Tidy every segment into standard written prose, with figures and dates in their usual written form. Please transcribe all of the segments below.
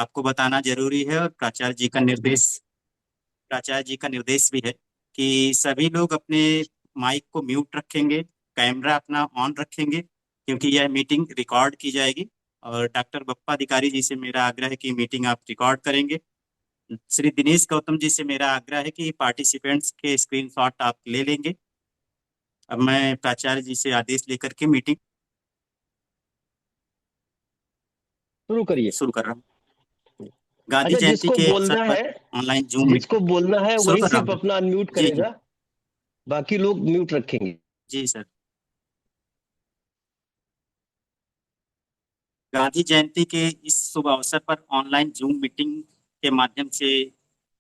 आपको बताना जरूरी है और प्राचार्य जी का निर्देश भी है कि सभी लोग अपने माइक को म्यूट रखेंगे, कैमरा अपना ऑन रखेंगे, क्योंकि यह मीटिंग रिकॉर्ड की जाएगी। और डॉक्टर बप्पा अधिकारी जी से मेरा आग्रह है कि मीटिंग आप रिकॉर्ड करेंगे। श्री दिनेश गौतम जी से मेरा आग्रह है कि पार्टिसिपेंट्स के स्क्रीनशॉट आप ले लेंगे। अब मैं प्राचार्य जी से आदेश लेकर के मीटिंग शुरू करिए। शुरू कर रहा हूँ। गांधी अच्छा, जयंती के अवसर पर ऑनलाइन जूम जिसको बोलना है शुरू वही कर रहा सिर्फ हूँ। अपना अनम्यूट जी जी। करेगा, बाकी लोग म्यूट रखेंगे। जी सर। गांधी जयंती के इस शुभ अवसर पर ऑनलाइन जूम मीटिंग के माध्यम से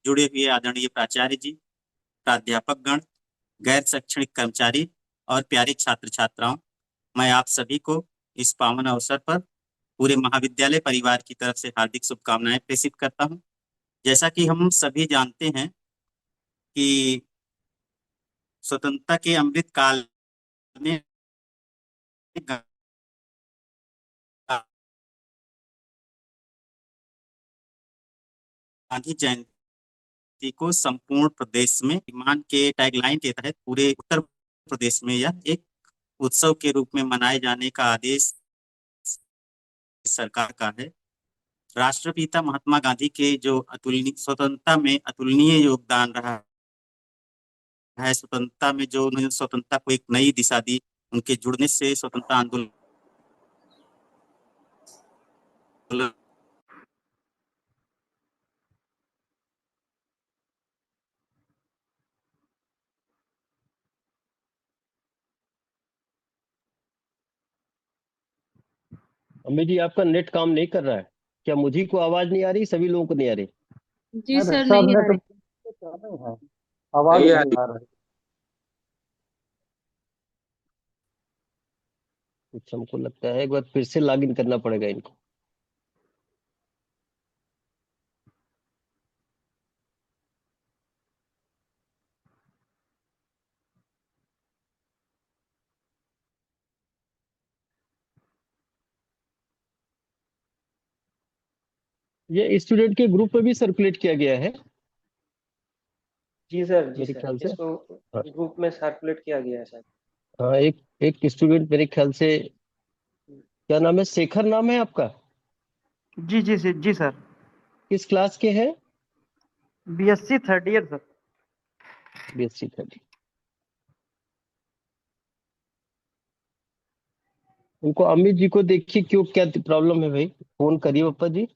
जुड़े हुए आदरणीय प्राचार्य जी, प्राध्यापक गण, गैर शैक्षणिक कर्मचारी और प्यारे छात्र छात्राओं, मैं आप सभी को इस पावन अवसर पर पूरे महाविद्यालय परिवार की तरफ से हार्दिक शुभकामनाएं प्रेषित करता हूं। जैसा कि हम सभी जानते हैं कि स्वतंत्रता के अमृत काल में गांधी जयंती को संपूर्ण प्रदेश में ईमान के टैगलाइन के तहत पूरे उत्तर प्रदेश में यह एक उत्सव के रूप में मनाए जाने का आदेश सरकार का है। राष्ट्रपिता महात्मा गांधी के जो अतुलनीय स्वतंत्रता में अतुलनीय योगदान रहा है, स्वतंत्रता में जो उन्होंने स्वतंत्रता को एक नई दिशा दी, उनके जुड़ने से स्वतंत्रता आंदोलन अम्मी जी, आपका नेट काम नहीं कर रहा है क्या? मुझी को आवाज नहीं आ रही? सभी लोगों को नहीं आ रही? जी सर, सब नहीं आ नेट रही। चालू है, आवाज नहीं आ नहीं आ रही। कुछ हमको लगता है एक बार फिर से लॉगिन करना पड़ेगा इनको। ये स्टूडेंट के ग्रुप में भी सर्कुलेट किया गया है जी सर, जी मेरे सर, ख्याल से। इसको हाँ, ग्रुप में सर्कुलेट किया गया है सर। हाँ, एक एक स्टूडेंट मेरे ख्याल से, क्या नाम है, शेखर नाम है आपका? जी जी जी जी सर। किस क्लास के हैं? BSc third year sir. BSc third. उनको अमित जी को देखिए, क्यों, क्या प्रॉब्लम है भाई? फोन करिए पप्पा जी।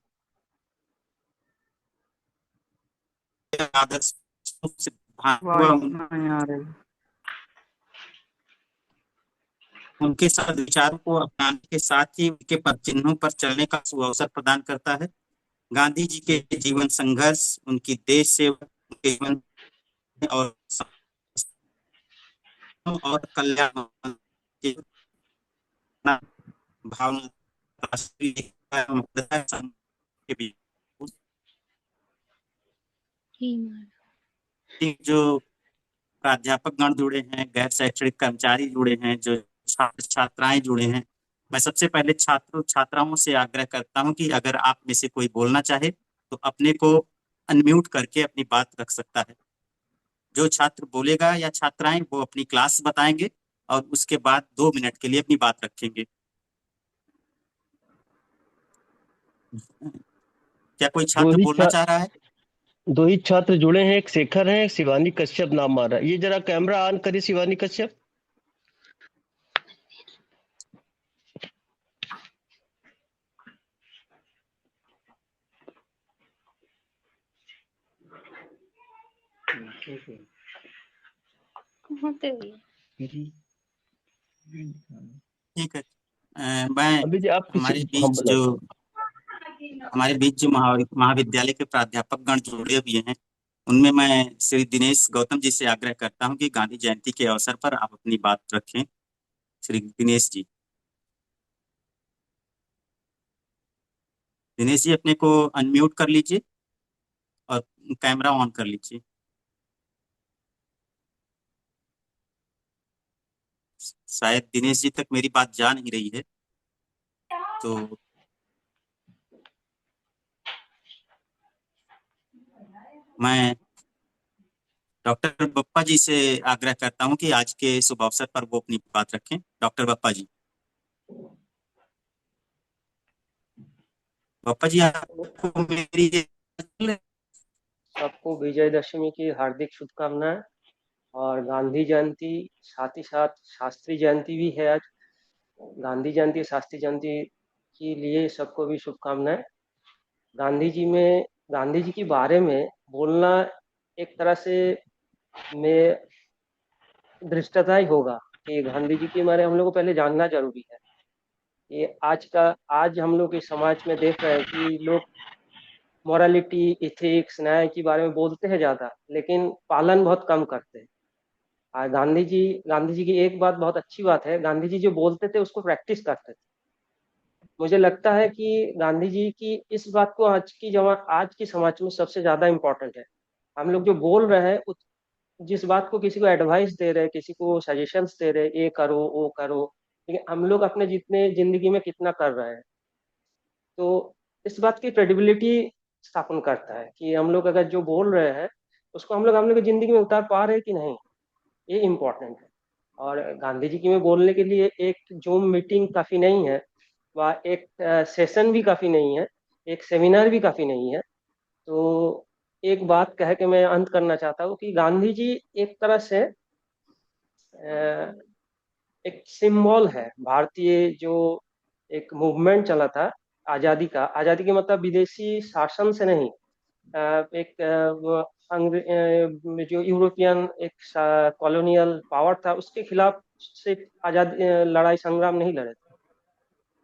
आदर्श सिद्धांत व वॉइस नहीं आ रही। उनके साथ विचारों को अपनाने के साथ ही उनके पद चिन्हों पर चलने का सुअवसर प्रदान करता है। गांधी जी के जीवन संघर्ष, उनकी देश सेवा, उनके जीवन और और कल्याण की भावना राष्ट्रीय के बीच जो प्राध्यापक गण जुड़े हैं, गैर शैक्षणिक कर्मचारी जुड़े हैं, जो छात्र छात्राएं जुड़े हैं, मैं सबसे पहले छात्रों छात्राओं से आग्रह करता हूं कि अगर आप में से कोई बोलना चाहे तो अपने को अनम्यूट करके अपनी बात रख सकता है। जो छात्र बोलेगा या छात्राएं वो अपनी क्लास बताएंगे और उसके बाद 2 मिनट के लिए अपनी बात रखेंगे। क्या कोई दो छात्र ही बोलना चाह रहा है? दो ही छात्र जुड़े हैं, एक शेखर है, एक शिवानी कश्यप नाम आ रहा है। ये जरा कैमरा ऑन करिए शिवानी कश्यप। ठीक है। मैं अभी जी आप किसी, हमारे हम बीच बोला। जो हमारे बीच जो महाविद्यालय के प्राध्यापक गण जुड़े हुए हैं, उनमें मैं श्री दिनेश गौतम जी से आग्रह करता हूं कि गांधी जयंती के अवसर पर आप अपनी बात रखें। श्री दिनेश जी, दिनेश जी अपने को अनम्यूट कर लीजिए और कैमरा ऑन कर लीजिए। शायद दिनेश जी तक मेरी बात जा नहीं रही है, तो मैं डॉक्टर बप्पा जी से आग्रह करता हूं कि आज के शुभ अवसर पर वो अपनी बात रखें। डॉक्टर बप्पा जी। बप्पा जी, आपको मेरी सबको विजयदशमी की हार्दिक शुभकामनाएं। और गांधी जयंती, साथ ही साथ शास्त्री जयंती भी है आज। गांधी जयंती, शास्त्री जयंती के लिए सबको भी शुभकामनाएं। गांधी जी में, गांधी जी के बारे में बोलना एक तरह से में दृष्टता ही होगा कि गांधी जी के बारे में हम लोग को पहले जानना जरूरी है। ये आज हम लोग इस समाज में देख रहे हैं कि लोग मोरालिटी, इथिक्स, न्याय के बारे में बोलते हैं ज्यादा, लेकिन पालन बहुत कम करते हैं। गांधी जी की एक बात, बहुत अच्छी बात है, गांधी जी जो बोलते थे उसको प्रैक्टिस करते थे। मुझे लगता है कि गांधी जी की इस बात को आज की समाज में सबसे ज्यादा इम्पोर्टेंट है। हम लोग जो बोल रहे हैं, जिस बात को किसी को एडवाइस दे रहे हैं, किसी को सजेशंस दे रहे हैं, ये करो वो करो, लेकिन हम लोग अपने जितने जिंदगी में कितना कर रहे हैं, तो इस बात की क्रेडिबिलिटी स्थापन करता है कि हम लोग अगर जो बोल रहे हैं उसको हम लोग की जिंदगी में उतार पा रहे हैं कि नहीं, ये इम्पोर्टेंट है। और गांधी जी की में बोलने के लिए एक जूम मीटिंग काफी नहीं है, व एक सेशन भी काफी नहीं है, एक सेमिनार भी काफी नहीं है। तो एक बात कह के मैं अंत करना चाहता हूँ कि गांधी जी एक तरह से एक सिंबल है भारतीय, जो एक मूवमेंट चला था आजादी का। आजादी के मतलब विदेशी शासन से नहीं, एक जो यूरोपियन एक कॉलोनियल पावर था उसके खिलाफ सिर्फ आजादी लड़ाई संग्राम नहीं लड़े थे।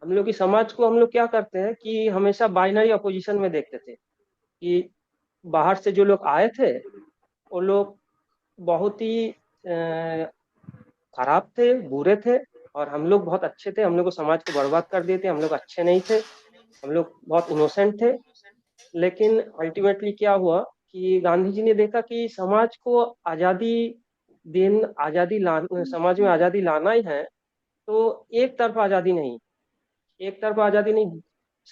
हम लोग की समाज को हम लोग क्या करते हैं कि हमेशा बाइनरी अपोजिशन में देखते थे कि बाहर से जो लोग आए थे वो लोग बहुत ही खराब थे, बुरे थे, और हम लोग बहुत अच्छे थे, हम लोग को समाज को बर्बाद कर दिए थे, हम लोग अच्छे नहीं थे, हम लोग बहुत इनोसेंट थे। लेकिन अल्टीमेटली क्या हुआ कि गांधी जी ने देखा कि समाज को समाज में आजादी लाना ही है, तो एक तरफा आजादी नहीं, एक तरफा आजादी नहीं,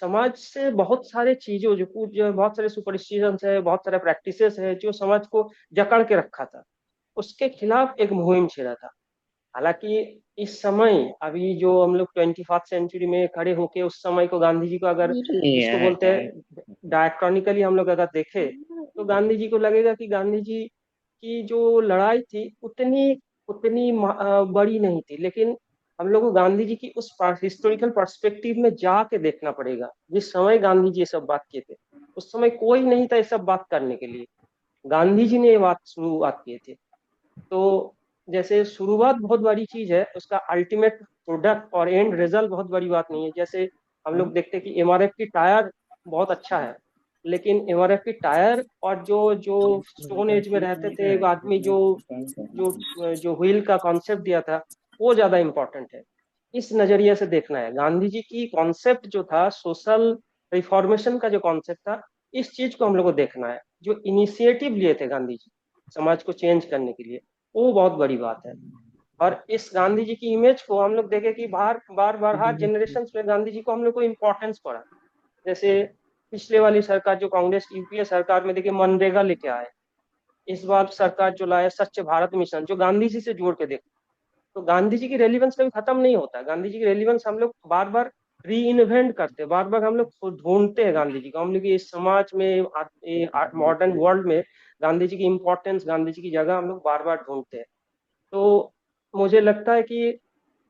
समाज से बहुत सारे चीजों जो बहुत सारे सुपरस्टिशंस है, बहुत सारे प्रैक्टिसेस है जो समाज को जकड़ के रखा था, उसके खिलाफ एक मुहिम छेड़ा था। हालांकि इस समय अभी जो हम लोग 21st सेंचुरी में खड़े होके उस समय को, गांधी जी को अगर जिसको बोलते हैं डायक्रॉनिकली हम लोग अगर देखें, तो गांधी जी को लगेगा कि गांधी जी की जो लड़ाई थी उतनी उतनी बड़ी नहीं थी। लेकिन हम लोग को गांधी जी की उस हिस्टोरिकल पर्सपेक्टिव में जाके देखना पड़ेगा। जिस समय गांधी जी ये सब बात किए थे, उस समय कोई नहीं था ये सब बात करने के लिए, गांधी जी ने ये बात शुरुआत किए थे। तो जैसे शुरुआत बहुत बड़ी चीज है, उसका अल्टीमेट प्रोडक्ट और एंड रिजल्ट बहुत बड़ी बात नहीं है। जैसे हम लोग देखते हैं कि एमआरएफ की टायर बहुत अच्छा है, लेकिन एमआरएफ की टायर और जो जो स्टोन एज में रहते थे एक आदमी जो जो जो व्हील का कॉन्सेप्ट दिया था, वो ज्यादा इंपॉर्टेंट है। इस नजरिए से देखना है। गांधी जी की कॉन्सेप्ट जो था, सोशल रिफॉर्मेशन का जो कॉन्सेप्ट था, इस चीज को हम लोग को देखना है। जो इनिशिएटिव लिए थे गांधी जी समाज को चेंज करने के लिए, वो बहुत बड़ी बात है। और इस गांधी जी की इमेज को हम लोग देखें कि बार बार हर जनरेशन में गांधी जी को हम लोग को इम्पोर्टेंस पड़ा। जैसे पिछले वाली सरकार जो कांग्रेस की यूपीए सरकार में देखिए मनरेगा लेके आए, इस बार सरकार जो लाए स्वच्छ भारत मिशन, जो गांधी जी से जोड़ के देखे, तो गांधी जी की रेलिवेंस कभी खत्म नहीं होता। गांधी जी की रेलिवेंस हम लोग बार बार री इन्वेंट करते हैं, बार बार हम लोग ढूंढते हैं गांधी जी को। हम लोग इस समाज में, मॉडर्न वर्ल्ड में गांधी जी की इम्पोर्टेंस, गांधी जी की जगह हम लोग बार बार ढूंढते हैं। तो मुझे लगता है कि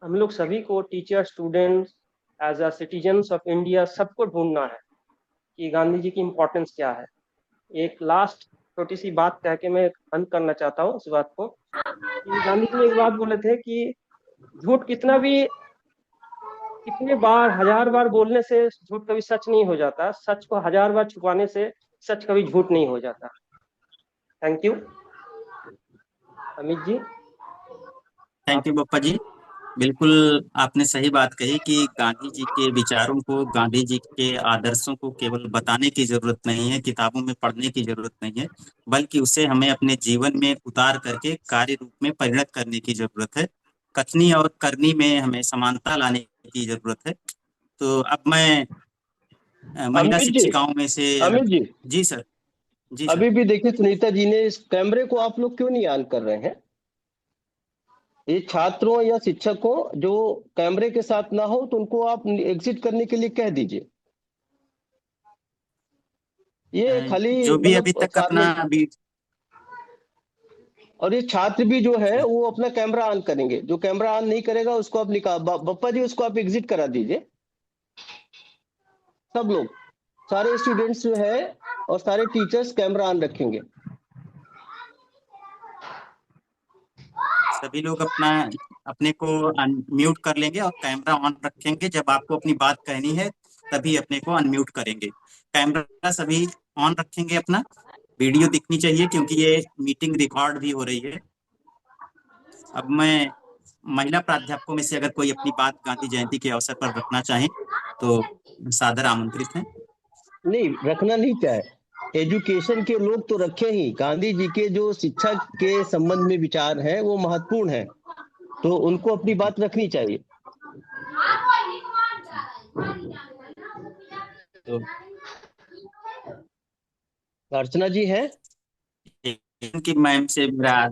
हम लोग सभी को, teacher, students, as a citizens of India, सबको ढूंढना है कि गांधी जी की इम्पोर्टेंस क्या है। एक लास्ट छोटी सी बात कह के मैं अंत करना चाहता हूँ इस बात को, कि गांधी जी ने एक बात बोले थे कि झूठ कितने बार, 1000 बार बोलने से झूठ कभी सच नहीं हो जाता, सच को 1000 बार छुपाने से सच कभी झूठ नहीं हो जाता। Thank you Amit ji. Thank you Bappa ji. बिल्कुल आपने सही बात कही कि गांधी जी के विचारों को, गांधी जी के आदर्शों को केवल बताने की जरूरत नहीं है, किताबों में पढ़ने की जरूरत नहीं है, बल्कि उसे हमें अपने जीवन में उतार करके कार्य रूप में परिणत करने की जरूरत है। कथनी और करनी में हमें समानता लाने की जरूरत है। तो अब मैं महिला अमित जी, शिक्षिकाओं में से अमित जी, जी सर। जी सर। अभी भी देखिए सुनीता जी ने, इस कैमरे को आप लोग क्यों नहीं ऑन कर रहे हैं? ये छात्रों या शिक्षकों जो कैमरे के साथ ना हो तो उनको आप एग्जिट करने के लिए कह दीजिए। ये खाली जो भी अभी मतलब तक अपना अभी और ये छात्र भी जो है वो अपना कैमरा ऑन करेंगे, जो कैमरा ऑन नहीं करेगा उसको आप बप्पा जी उसको आप एग्जिट करा दीजिए। सब लोग, सारे स्टूडेंट्स जो है और सारे टीचर्स कैमरा ऑन रखेंगे। सभी लोग अपना अपने को अनम्यूट कर लेंगे और कैमरा ऑन रखेंगे। जब आपको अपनी बात कहनी है तभी अपने को अनम्यूट करेंगे। कैमरा सभी ऑन रखेंगे अपना। वीडियो दिखनी चाहिए क्योंकि ये मीटिंग रिकॉर्ड भी हो रही है। अब मैं महिला प्राध्यापकों में से अगर कोई अपनी बात गांधी जयंती के अवसर पर रखना चाहे तो सादर आमंत्रित हैं। नहीं, रखना नहीं चाहे, एजुकेशन के लोग तो रखे ही, गांधी जी के जो शिक्षा के संबंध में विचार हैं वो महत्वपूर्ण है, तो उनको अपनी बात रखनी चाहिए। तो अर्चना जी है? कि मैम से मेरा